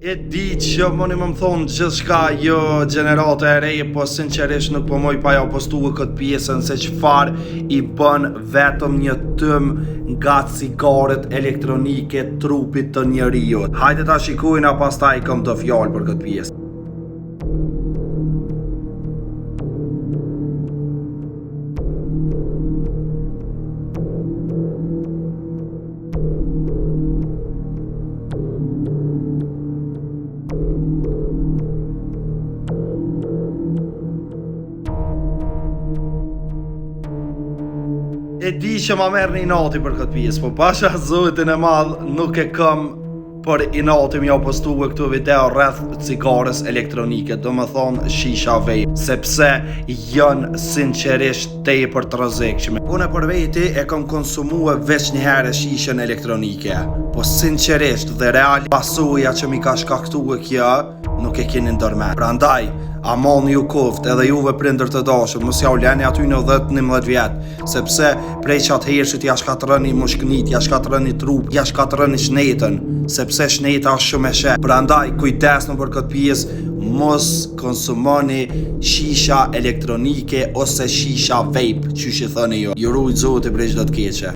E di që mëni më thonë gjithë shka jo gjenerate e reje, po sinqerisht nuk po moj pa ja postuë këtë pjesën se qëfar i bën vetëm një tëm nga cigaret elektronike trupit të njeriut. Hajde ta shikujna, pastaj kam të fjallë për këtë pjesë. E di që ma merë një inati për këtë pjesë, po pasha zotin e madhë nuk e kam për inati mja postu e këtu video rreth cigares elektronike, do më thonë shisha vape, sepse janë sinqerisht tepër të rrezikshme. Unë për veti e kam konsumue veç një herë shishën elektronike, po sinqerisht dhe real pasuja që mi ka shkaktuar kjo nuk e keni ndërmend. Prandaj amon ju kuft edhe juve prindër të dashur, mos ja u leni aty në 10-11 vjet, sepse prej qatë hershit ja shkatërroni mushkënit, ja shkatërroni trup, ja shkatërroni shnetën, sepse shneta është shumë e shehtë. Prandaj kujdesni për këtë pjesë, mos konsumoni shisha elektronike ose shisha vape, çuçi thoni ju. Ju ruaj Zoti prej çdo të keqe.